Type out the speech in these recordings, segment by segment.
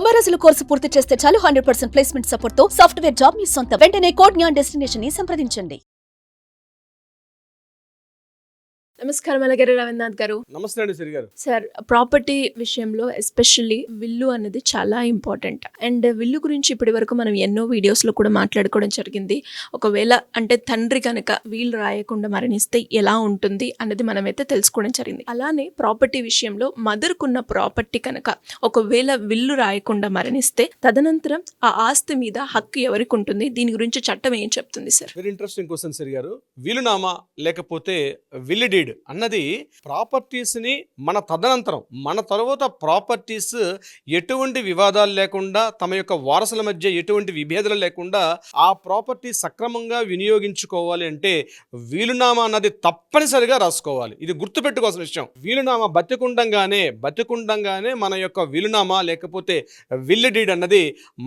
90 రోజుల కోర్సు పూర్తి చేస్తే చాలు 100% ప్లేస్మెంట్ సపోర్ట్ తో సాఫ్ట్వేర్ జాబ్ మీ సొంతం. వెంటనే కోడ్ జ్ఞాన్ డెస్టినేషన్ ని సంప్రదించండి. నమస్కారం అలగరి రవీంద్రనాథ్ గారు. నమస్తే అండి సిరి గారు. సార్, ప్రాపర్టీ విషయంలో ఎస్పెషల్లీ విల్లు అనేది చాలా ఇంపార్టెంట్. అండ్ విల్లు గురించి ఇప్పటి వరకు మనం ఎన్నో వీడియోస్లో కూడా మాట్లాడుకోవడం జరిగింది. ఒకవేళ అంటే తండ్రి కనుక వీలు రాయకుండా మరణిస్తే ఎలా ఉంటుంది అన్నది మనమైతే తెలుసుకోవడం జరిగింది. అలానే ప్రాపర్టీ విషయంలో మదర్కున్న ప్రాపర్టీ కనుక ఒకవేళ విల్లు రాయకుండా మరణిస్తే తదనంతరం ఆ ఆస్తి మీద హక్కు ఎవరికి ఉంటుంది? దీని గురించి చట్టం ఏం చెప్తుంది సార్? వెరీ ఇంట్రెస్టింగ్ క్వశ్చన్ సిరి గారు. వీలునామా లేకపోతే విల్ డీడ్ అన్నది ప్రాపర్టీస్ ని మన తదనంతరం మన తర్వాత ప్రాపర్టీస్ ఎటువంటి వివాదాలు లేకుండా తమ యొక్క వారసుల మధ్య ఎటువంటి విభేదాలు లేకుండా ఆ ప్రాపర్టీ సక్రమంగా వినియోగించుకోవాలి అంటే వీలునామా అన్నది తప్పనిసరిగా రాసుకోవాలి. ఇది గుర్తుపెట్టుకోవాల్సిన విషయం. వీలునామా బతికుండంగానే మన యొక్క వీలునామా లేకపోతే విల్ డీడ్ అన్నది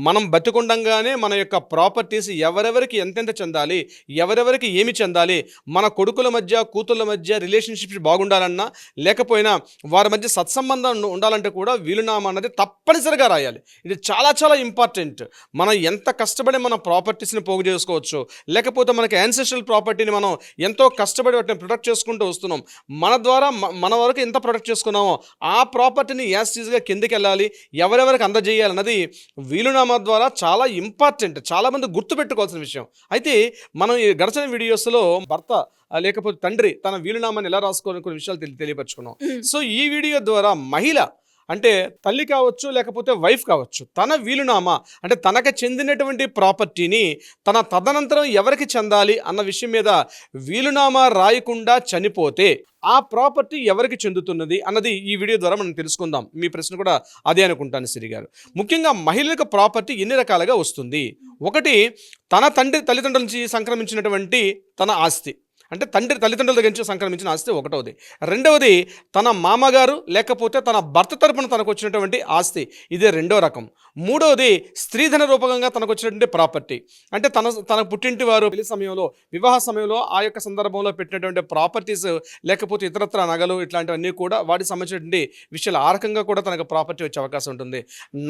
మనం బతికుండంగానే మన యొక్క ప్రాపర్టీస్ ఎవరెవరికి ఎంతెంత చెందాలి, ఎవరెవరికి ఏమి చెందాలి, మన కొడుకుల మధ్య కూతుళ్ళ మధ్య రిలేషన్షిప్స్ బాగుండాలన్నా లేకపోయినా వారి మధ్య సత్సంబంధం ఉండాలంటే కూడా వీలునామా అన్నది తప్పనిసరిగా రాయాలి. ఇది చాలా చాలా ఇంపార్టెంట్. మనం ఎంత కష్టపడి మన ప్రాపర్టీస్ని పోగు చేసుకోవచ్చు, లేకపోతే మనకి యాన్సెస్ట్రల్ ప్రాపర్టీని మనం ఎంతో కష్టపడి వాటిని ప్రొటెక్ట్ చేసుకుంటూ వస్తున్నాం. మన ద్వారా మన వరకు ఎంత ప్రొటెక్ట్ చేసుకున్నామో ఆ ప్రాపర్టీని యాస్టీజ్గా కిందకి వెళ్ళాలి, ఎవరెవరికి అందజేయాలన్నది వీలునామా ద్వారా చాలా ఇంపార్టెంట్. చాలామంది గుర్తుపెట్టుకోవాల్సిన విషయం. అయితే మనం ఈ గడిచిన వీడియోస్లో భర్త లేకపోతే తండ్రి తన వీలునామాని ఎలా రాసుకోవాలని కొన్ని విషయాలు తెలియపరుచుకున్నాం. సో ఈ వీడియో ద్వారా మహిళ అంటే తల్లి కావచ్చు లేకపోతే వైఫ్ కావచ్చు, తన వీలునామా అంటే తనకు చెందినటువంటి ప్రాపర్టీని తన తదనంతరం ఎవరికి చెందాలి అన్న విషయం మీద వీలునామా రాయకుండా చనిపోతే ఆ ప్రాపర్టీ ఎవరికి చెందుతున్నది అన్నది ఈ వీడియో ద్వారా మనం తెలుసుకుందాం. మీ ప్రశ్న కూడా అదే అనుకుంటాను సిరి గారు. ముఖ్యంగా మహిళలకు ప్రాపర్టీ ఎన్ని రకాలుగా వస్తుంది? ఒకటి, తన తల్లిదండ్రుల నుంచి సంక్రమించినటువంటి తన ఆస్తి, అంటే తల్లిదండ్రుల దగ్గర నుంచి సంక్రమించిన ఆస్తి ఒకటవది. రెండవది, తన మామగారు లేకపోతే తన భర్త తరపున తనకు వచ్చినటువంటి ఆస్తి, ఇదే రెండో రకం. మూడవది, స్త్రీధన రూపకంగా తనకు వచ్చినటువంటి ప్రాపర్టీ, అంటే తన పుట్టింటి వారు పెళ్లి సమయంలో వివాహ సమయంలో ఆ యొక్క సందర్భంలో పెట్టినటువంటి ప్రాపర్టీస్ లేకపోతే ఇతరత్ర నగలు ఇట్లాంటివన్నీ కూడా వాటికి సంబంధించినటువంటి విషయాలు ఆ రకంగా కూడా తనకు ప్రాపర్టీ వచ్చే అవకాశం ఉంటుంది.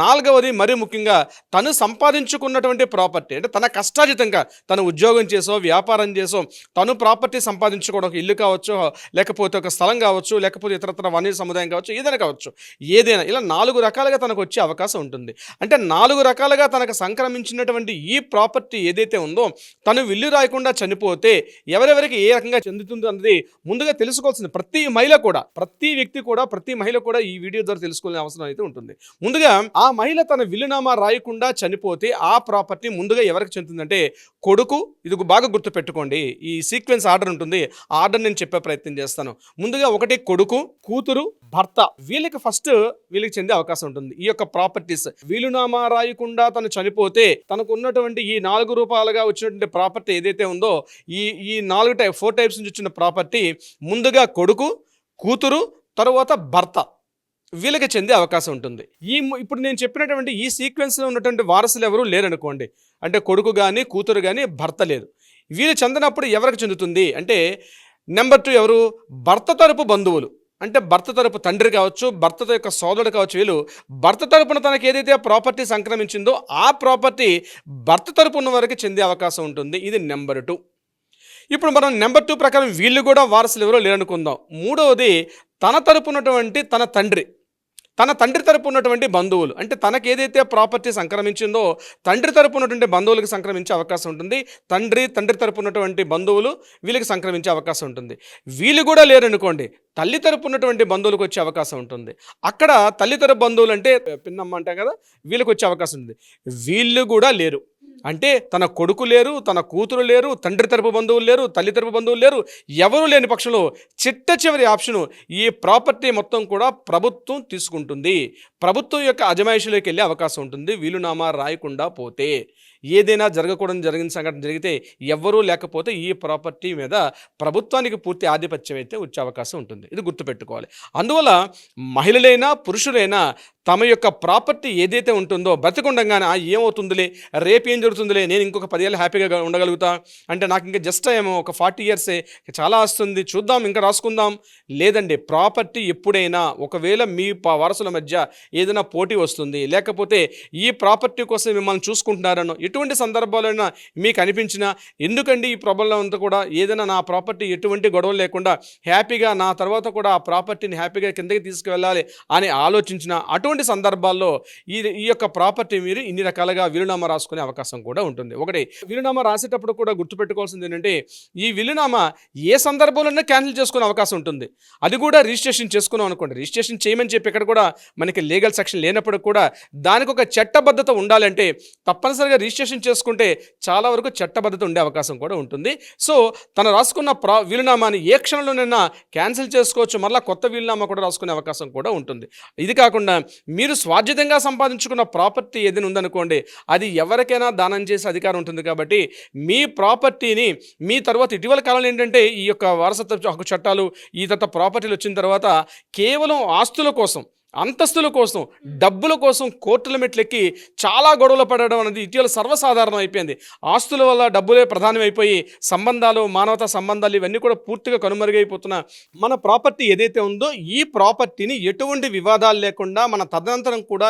నాలుగవది, మరీ ముఖ్యంగా తను సంపాదించుకున్నటువంటి ప్రాపర్టీ, అంటే తన కష్టార్జితంగా తను ఉద్యోగం చేసో వ్యాపారం చేసో తను ప్రాపర్టీ సంపాదించుకోవడం, ఒక ఇల్లు కావచ్చు లేకపోతే ఒక స్థలం కావచ్చు లేకపోతే ఇతరత్ర వనరు సముదాయం కావచ్చు, ఏదైనా కావచ్చు, ఏదైనా ఇలా 4 రకాలుగా తనకు వచ్చే అవకాశం ఉంటుంది. అంటే 4 రకాలుగా తనకు సంక్రమించినటువంటి ఈ ప్రాపర్టీ ఏదైతే ఉందో తను విల్లు రాయకుండా చనిపోతే ఎవరెవరికి ఏ రకంగా చెందుతుంది అన్నది ముందుగా తెలుసుకోవాల్సింది ప్రతి మహిళ కూడా, ప్రతి వ్యక్తి కూడా, ప్రతి మహిళ కూడా ఈ వీడియో ద్వారా తెలుసుకోవాల్సిన అవసరం అయితే ఉంటుంది. ముందుగా ఆ మహిళ తన విల్లునామా రాయకుండా చనిపోతే ఆ ప్రాపర్టీ ముందుగా ఎవరికి చెందుతుందంటే కొడుకు. ఇది బాగా గుర్తు పెట్టుకోండి, ఈ సీక్వెన్స్ ఆర్డర్ ఉంటుంది, ఆర్డర్ నేను చెప్పే ప్రయత్నం చేస్తాను. ముందుగా ఒకటి కొడుకు, కూతురు, భర్త, వీళ్ళకి చెందే అవకాశం ఉంటుంది ఈ యొక్క ప్రాపర్టీస్. వీలునామా రాయకుండా తను చనిపోతే తనకు ఉన్నటువంటి ఈ 4 రూపాయలుగా వచ్చినటువంటి ప్రాపర్టీ ఏదైతే ఉందో ఈ 4 టైప్స్ నుంచి వచ్చిన ప్రాపర్టీ ముందుగా కొడుకు, కూతురు, తరువాత భర్త, వీళ్ళకి చెందే అవకాశం ఉంటుంది. ఇప్పుడు నేను చెప్పినటువంటి ఈ సీక్వెన్స్లో ఉన్నటువంటి వారసులు ఎవరు లేరనుకోండి, అంటే కొడుకు కానీ కూతురు కానీ భర్త లేదు, వీళ్ళు చెందినప్పుడు ఎవరికి చెందుతుంది అంటే నెంబర్ 2 ఎవరు? భర్త తరపు బంధువులు, అంటే భర్త తరపు తండ్రి కావచ్చు, భర్త యొక్క సోదరుడు కావచ్చు, వీళ్ళు భర్త తరపున తనకు ఏదైతే ప్రాపర్టీ సంక్రమించిందో ఆ ప్రాపర్టీ భర్త తరపు ఉన్న వారికి చెందే అవకాశం ఉంటుంది. ఇది నెంబర్ 2. ఇప్పుడు మనం నెంబర్ 2 ప్రకారం వీళ్ళు కూడా వారసులు ఎవరో లేరనుకుందాం. మూడవది, తన తరపు ఉన్నటువంటి తన తండ్రి తరపు ఉన్నటువంటి బంధువులు, అంటే తనకు ఏదైతే ప్రాపర్టీ సంక్రమించిందో తండ్రి తరపు ఉన్నటువంటి బంధువులకు సంక్రమించే అవకాశం ఉంటుంది. తండ్రి తరపు ఉన్నటువంటి బంధువులు వీళ్ళకి సంక్రమించే అవకాశం ఉంటుంది. వీళ్ళు కూడా లేరనుకోండి, తల్లి తరపు ఉన్నటువంటి బంధువులకు వచ్చే అవకాశం ఉంటుంది. అక్కడ తల్లి తరపు బంధువులు అంటే పిన్నమ్మ అంటాం కదా, వీళ్ళకి వచ్చే అవకాశం ఉంటుంది. వీళ్ళు కూడా లేరు, అంటే తన కొడుకు లేరు, తన కూతురు లేరు, తండ్రి తరపు బంధువులు లేరు, తల్లి తరపు బంధువులు లేరు, ఎవరు లేని పక్షంలో చివరి ఆప్షను ఈ ప్రాపర్టీ మొత్తం కూడా ప్రభుత్వం తీసుకుంటుంది. ప్రభుత్వం యొక్క అజమాయిషీలోకి వెళ్ళే అవకాశం ఉంటుంది వీలునామా రాయకుండా పోతే. ఏదైనా జరగకూడదు జరిగిన సంఘటన జరిగితే ఎవ్వరూ లేకపోతే ఈ ప్రాపర్టీ మీద ప్రభుత్వానికి పూర్తి ఆధిపత్యం అయితే వచ్చే అవకాశం ఉంటుంది. ఇది గుర్తుపెట్టుకోవాలి. అందువల్ల మహిళలైనా పురుషులైనా తమ యొక్క ప్రాపర్టీ ఏదైతే ఉంటుందో బ్రతికుండగానే ఏమవుతుందిలే, రేపు ఏం జరుగుతుందిలే, నేను ఇంకొక 10 ఏళ్ళు హ్యాపీగా ఉండగలుగుతా, అంటే నాకు ఇంకా జస్ట్ ఏమో ఒక 40 ఇయర్సే చాలా వస్తుంది, చూద్దాం ఇంకా రాసుకుందాం. లేదండి, ప్రాపర్టీ ఎప్పుడైనా ఒకవేళ మీ వారసుల మధ్య ఏదైనా పోటీ వస్తుంది, లేకపోతే ఈ ప్రాపర్టీ కోసం మిమ్మల్ని చూసుకుంటున్నారనో ఎటువంటి సందర్భాలైనా మీకు అనిపించినా, ఎందుకండి ఈ ప్రాబ్లం అంతా కూడా, ఏదైనా నా ప్రాపర్టీ ఎటువంటి గొడవలు లేకుండా హ్యాపీగా నా తర్వాత కూడా ఆ ప్రాపర్టీని హ్యాపీగా కిందకి తీసుకువెళ్ళాలి అని ఆలోచించిన అటువంటి సందర్భాల్లో ఈ యొక్క ప్రాపర్టీ మీరు ఇన్ని రకాలుగా వీలునామా రాసుకునే అవకాశం కూడా ఉంటుంది. ఒకటి, వీలునామా రాసేటప్పుడు కూడా గుర్తుపెట్టుకోవాల్సింది ఏంటంటే ఈ వీలునామా ఏ సందర్భంలోనే క్యాన్సిల్ చేసుకునే అవకాశం ఉంటుంది. అది కూడా రిజిస్ట్రేషన్ చేసుకున్నాం అనుకోండి, రిజిస్ట్రేషన్ చేయమని చెప్పి ఇక్కడ కూడా మనకి లీగల్ సెక్షన్ లేనప్పుడు కూడా దానికి ఒక చట్టబద్ధత ఉండాలంటే తప్పనిసరిగా రిజిస్ట్రేషన్ చేసుకుంటే చాలా వరకు చట్టబద్ధత ఉండే అవకాశం కూడా ఉంటుంది. సో తను రాసుకున్న వీలునామాని ఏ క్షణంలోనైనా క్యాన్సిల్ చేసుకోవచ్చు, మళ్ళీ కొత్త వీలునామా కూడా రాసుకునే అవకాశం కూడా ఉంటుంది. ఇది కాకుండా మీరు స్వార్జితంగా సంపాదించుకున్న ప్రాపర్టీ ఏదైనా ఉందనుకోండి, అది ఎవరికైనా దానం చేసే అధికారం ఉంటుంది. కాబట్టి మీ ప్రాపర్టీని మీ తర్వాత ఇటీవల కాలంలో ఏంటంటే ఈ యొక్క వారసత్వ హక్కు చట్టాలు, ఈ తర్వాత ప్రాపర్టీలు వచ్చిన తర్వాత కేవలం ఆస్తుల కోసం, అంతస్తుల కోసం, డబ్బుల కోసం కోర్టుల మెట్లెక్కి చాలా గొడవలు పడడం అనేది ఇటీవల సర్వసాధారణం అయిపోయింది. ఆస్తుల వల్ల డబ్బులే ప్రధానమైపోయి సంబంధాలు, మానవతా సంబంధాలు ఇవన్నీ కూడా పూర్తిగా కనుమరుగైపోతున్న మన ప్రాపర్టీ ఏదైతే ఉందో ఈ ప్రాపర్టీని ఎటువంటి వివాదాలు లేకుండా మన తదనంతరం కూడా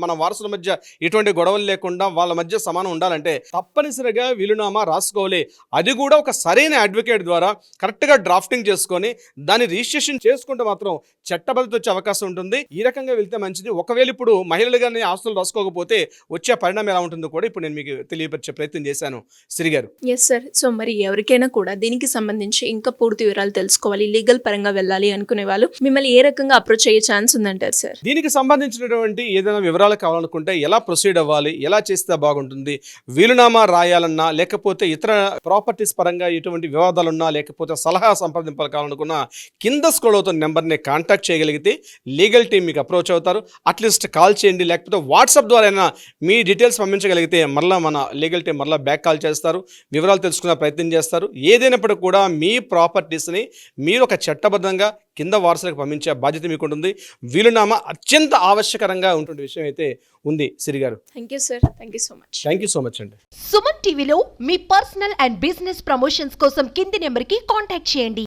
మన వారసుల మధ్య ఎటువంటి గొడవలు లేకుండా వాళ్ళ మధ్య సమానం ఉండాలంటే తప్పనిసరిగా వీలునామా రాసుకోవాలి. అది కూడా ఒక సరైన అడ్వకేట్ ద్వారా కరెక్ట్గా డ్రాఫ్టింగ్ చేసుకొని దాన్ని రిజిస్ట్రేషన్ చేసుకుంటే మాత్రం చట్టబద్ధత వచ్చే అవకాశం ఉంటుంది. ఈ రకంగా వెళ్తే మంచిది. ఒకవేళ ఇప్పుడు మహిళలు కానీ ఆస్తులు రాసుకోకపోతే వచ్చే పరిణామం ఎలా ఉంటుందో కూడా ఇప్పుడు నేను మీకు తెలియపరిచే ప్రయత్నం చేశాను శ్రీ గారు. Yes sir. సో మరి ఎవరికైనా కూడా దీనికి సంబంధించి ఇంకా పూర్తి వివరాలు తెలుసుకోవాలి, లీగల్ పరంగా వెళ్ళాలి అనుకునే వాళ్ళు మిమ్మల్ని ఏ రకంగా అప్రోచ్ అయ్యే ఛాన్స్ ఉందంటారు సార్? దీనికి సంబంధించినటువంటి ఏదైనా వివరాలు కావాలనుకుంటే ఎలా ప్రొసీడ్ అవ్వాలి, ఎలా చేస్తే బాగుంటుంది, వీలునామా రాయాలన్నా లేకపోతే ఇతర ప్రాపర్టీస్ పరంగా ఎటువంటి వివాదాలున్నా లేకపోతే సలహా సంప్రదింపాలు కావాలనుకున్నా కింద స్క్రోల్ అవుతున్న నెంబర్ని కాంటాక్ట్ చేయగలిగితే లీగల్ టీం మీకు అప్రోచ్ అవుతారు. అట్లీస్ట్ కాల్ చేయండి, లేకపోతే వాట్సాప్ ద్వారా అయినా మీ డీటెయిల్స్ పంపించగలిగితే మళ్ళీ మన లీగల్ టీం మళ్ళీ బ్యాక్ కాల్ చేస్తారు, వివరాలు తెలుసుకునే ప్రయత్నం చేస్తారు. ఏదైనప్పటికీ కూడా మీ ప్రాపర్టీస్ని మీరు ఒక చట్టబద్ధంగా కింద వారసులకు పంపించే బాధ్యత మీకు ఉంటుంది. వీలునామా అత్యంత ఆవశ్యకరంగా ఉంటున్న విషయం అయితే ఉంది శ్రీ గారు. Thank you sir. Thank you so much. Thank you so much అండి. సుమన్ టీవీలో మీ పర్సనల్ అండ్ బిజినెస్ ప్రమోషన్స్ కోసం కింది నెంబర్కి కాంటాక్ట్ చేయండి.